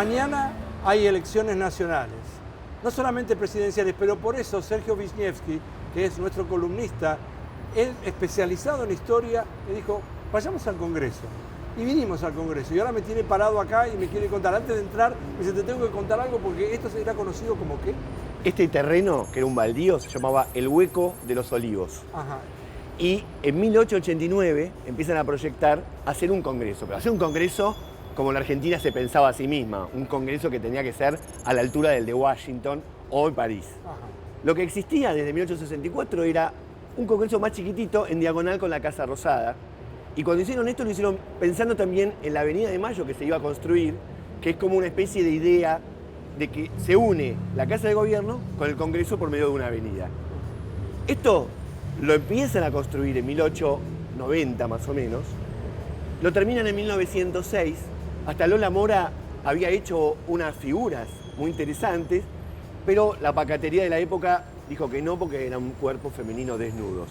Mañana hay elecciones nacionales, no solamente presidenciales, pero por eso Sergio Wisniewski, que es nuestro columnista, es especializado en historia, me dijo, vayamos al Congreso. Y vinimos al Congreso y ahora me tiene parado acá y me quiere contar. Antes de entrar, me dice, te tengo que contar algo porque esto era conocido como ¿qué? Este terreno, que era un baldío, se llamaba el Hueco de los Olivos. Ajá. Y en 1889 empiezan a proyectar hacer un congreso, pero hacer un congreso como la Argentina se pensaba a sí misma, un congreso que tenía que ser a la altura del de Washington o de París. Ajá. Lo que existía desde 1864 era un congreso más chiquitito en diagonal con la Casa Rosada. Y cuando hicieron esto lo hicieron pensando también en la Avenida de Mayo que se iba a construir, que es como una especie de idea de que se une la Casa de Gobierno con el Congreso por medio de una avenida. Esto lo empiezan a construir en 1890 más o menos, lo terminan en 1906, hasta Lola Mora había hecho unas figuras muy interesantes, pero la pacatería de la época dijo que no porque eran cuerpos femeninos desnudos.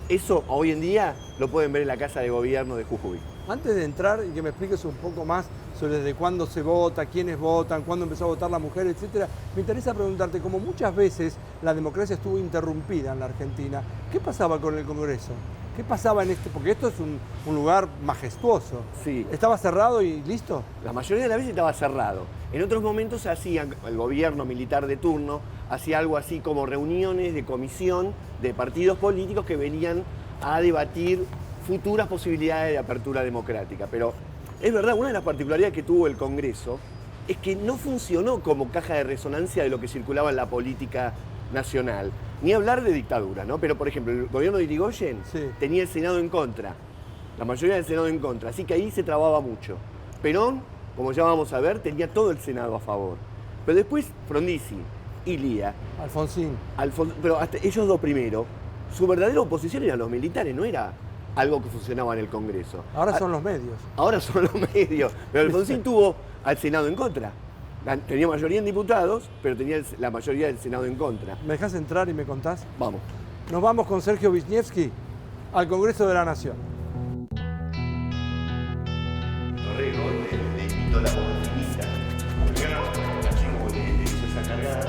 Eso hoy en día lo pueden ver en la Casa de Gobierno de Jujuy. Antes de entrar y que me expliques un poco más sobre desde cuándo se vota, quiénes votan, cuándo empezó a votar la mujer, etcétera, me interesa preguntarte, como muchas veces la democracia estuvo interrumpida en la Argentina, ¿qué pasaba con el Congreso? ¿Qué pasaba en este? Porque esto es un lugar majestuoso. Sí. ¿Estaba cerrado y listo? La mayoría de las veces estaba cerrado. En otros momentos se hacían, el gobierno militar de turno hacía algo así como reuniones de comisión de partidos políticos que venían a debatir futuras posibilidades de apertura democrática. Pero es verdad, una de las particularidades que tuvo el Congreso es que no funcionó como caja de resonancia de lo que circulaba en la política nacional. Ni hablar de dictadura, ¿no? Pero, por ejemplo, el gobierno de Irigoyen tenía el Senado en contra, la mayoría del Senado en contra, así que ahí se trababa mucho. Perón, como ya vamos a ver, tenía todo el Senado a favor. Pero después Frondizi y Lía, Alfonsín. pero hasta ellos dos primero, su verdadera oposición eran los militares, no era algo que funcionaba en el Congreso. Ahora son los medios. Ahora son los medios, pero Alfonsín tuvo al Senado en contra. Tenía mayoría en diputados, pero tenía la mayoría del Senado en contra. ¿Me dejas entrar y me contás? Vamos. Nos vamos con Sergio Wisniewski al Congreso de la Nación. Torrego le invitó la botinista. El archivo le hizo esa cargada,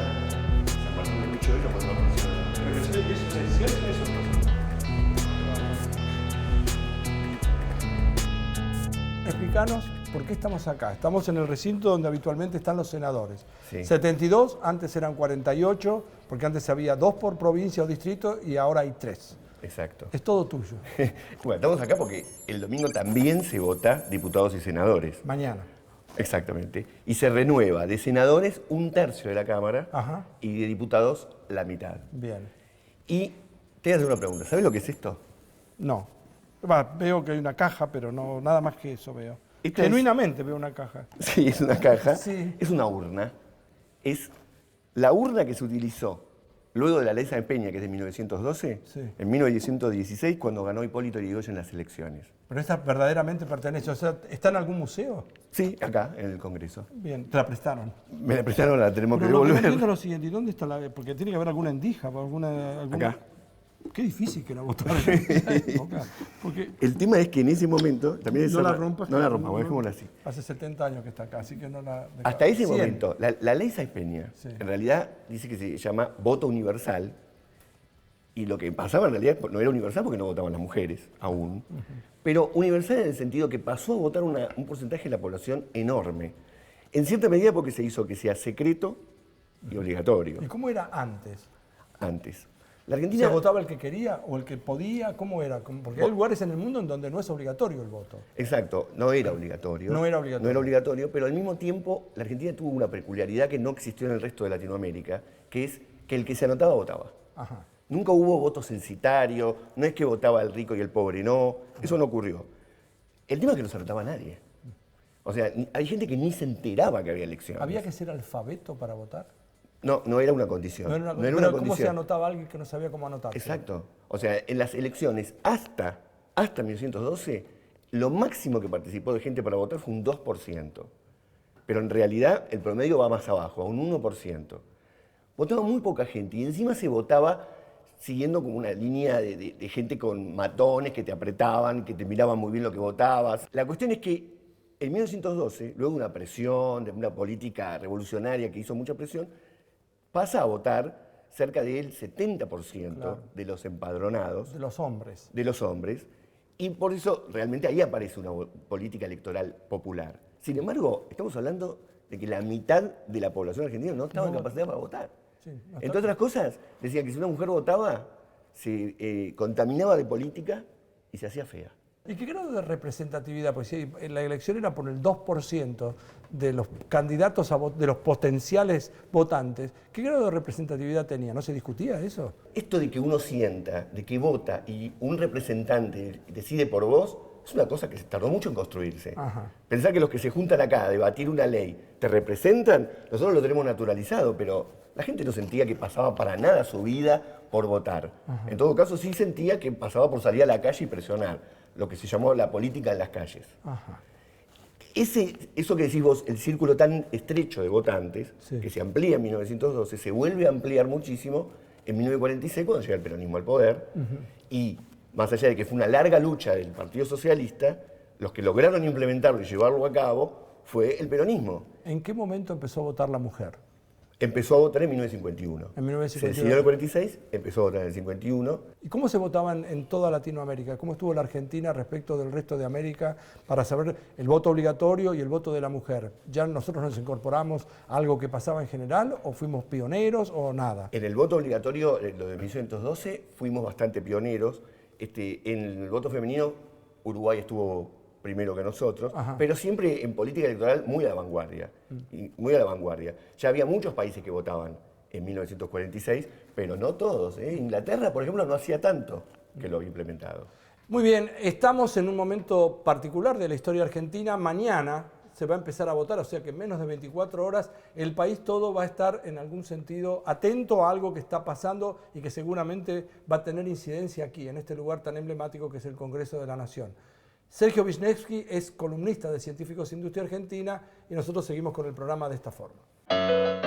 se apartó del bicho y lo mandó a prisión. Pero eso es cierto, eso no. Explícanos por qué estamos acá. Estamos en el recinto donde habitualmente están los senadores. Sí. 72, antes eran 48, porque antes había 2 por provincia o distrito y ahora hay 3. Exacto. Es todo tuyo. Bueno, estamos acá porque el domingo también se vota diputados y senadores. Mañana. Exactamente. Y se renueva de senadores 1/3 de la Cámara. Ajá. Y de diputados la mitad. Bien. Y te voy a hacer una pregunta. ¿Sabes lo que es esto? No. Veo que hay una caja, pero no, nada más que eso veo. Esto Genuinamente veo una caja. Sí, es una caja. Sí. Es una urna. Es la urna que se utilizó luego de la ley Sáenz Peña, que es de 1912, Sí. en 1916, cuando ganó Hipólito Yrigoyen en las elecciones. Pero esta verdaderamente pertenece, o sea, ¿está en algún museo? Sí, acá, en el Congreso. Bien, te la prestaron. Me la prestaron, la tenemos que Pero lo que no devolver. entiendo es lo siguiente, ¿y dónde está la...? Porque tiene que haber alguna endija, alguna... Acá. Qué difícil que la votaron en esa época. Porque El tema es que en ese momento también no la rompas. No la rompas, dejémosla así. Hace 70 años que está acá, así que no la... Hasta ese 100. momento, la ley Sáenz Peña, Sí. en realidad dice que se llama voto universal, y lo que pasaba en realidad no era universal porque no votaban las mujeres aún, pero universal en el sentido que pasó a votar un porcentaje de la población enorme, en cierta medida porque se hizo que sea secreto y obligatorio ¿Y cómo era antes? antes. La ¿Se Argentina... votaba el que quería o el que podía? ¿Cómo era? Porque hay lugares en el mundo en donde no es obligatorio el voto. Exacto, no era obligatorio. No era obligatorio. No era obligatorio, pero al mismo tiempo la Argentina tuvo una peculiaridad que no existió en el resto de Latinoamérica, que es que el que se anotaba votaba. Ajá. Nunca hubo voto censitario, no es que votaba el rico y el pobre, no, eso no ocurrió. El tema es que no se anotaba nadie. O sea, hay gente que ni se enteraba que había elecciones. ¿Había que ser alfabeto para votar? No, no era una condición. No era una pero ¿cómo se condición. anotaba alguien que no sabía cómo anotarse? Exacto. O sea, en las elecciones hasta 1912, lo máximo que participó de gente para votar fue un 2%. Pero en realidad el promedio va más abajo, a un 1%. Votaba muy poca gente y encima se votaba siguiendo como una línea de gente con matones que te apretaban, que te miraban muy bien lo que votabas. La cuestión es que En 1912, luego de una presión, de una política revolucionaria que hizo mucha presión, pasa a votar cerca del 70% Claro. de los empadronados, De los hombres. de los hombres, y por eso realmente ahí aparece una política electoral popular. Sin embargo, estamos hablando de que la mitad de la población argentina no estaba en capacidad para votar. Sí, no está- Entre otras cosas, decían que si una mujer votaba, se contaminaba de política y se hacía fea. ¿Y qué grado de representatividad? Pues si la elección era por el 2% de los candidatos, de los potenciales votantes, ¿qué grado de representatividad tenía? ¿No se discutía eso? Esto de que uno sienta, de que vota y un representante decide por vos, es una cosa que se tardó mucho en construirse. Ajá. Pensar que los que se juntan acá a debatir una ley te representan, nosotros lo tenemos naturalizado, pero la gente no sentía que pasaba para nada su vida por votar. En todo caso, sí sentía que pasaba por salir a la calle y presionar, lo que se llamó la política en las calles. Ajá. Eso que decís vos, el círculo tan estrecho de votantes, Sí. que se amplía en 1912, se vuelve a ampliar muchísimo en 1946, cuando llega el peronismo al poder, y más allá de que fue una larga lucha del Partido Socialista, los que lograron implementarlo y llevarlo a cabo fue el peronismo. ¿En qué momento empezó a votar la mujer? Empezó a votar en 1951. En 1951. Se decidió en el 46, empezó a votar en el 51. ¿Y cómo se votaban en toda Latinoamérica? ¿Cómo estuvo la Argentina respecto del resto de América para saber el voto obligatorio y el voto de la mujer? ¿Ya nosotros nos incorporamos a algo que pasaba en general o fuimos pioneros o nada? En el voto obligatorio, lo de 1912, fuimos bastante pioneros. En el voto femenino, Uruguay estuvo primero que nosotros, Ajá. pero siempre en política electoral muy a la vanguardia. Y muy a la vanguardia. Ya había muchos países que votaban en 1946, pero no todos. Inglaterra, por ejemplo, no hacía tanto que lo había implementado. Muy bien, estamos en un momento particular de la historia argentina. Mañana se va a empezar a votar, o sea que en menos de 24 horas el país todo va a estar en algún sentido atento a algo que está pasando y que seguramente va a tener incidencia aquí, en este lugar tan emblemático que es el Congreso de la Nación. Sergio Wisniewski es columnista de Científicos Industria Argentina y nosotros seguimos con el programa de esta forma.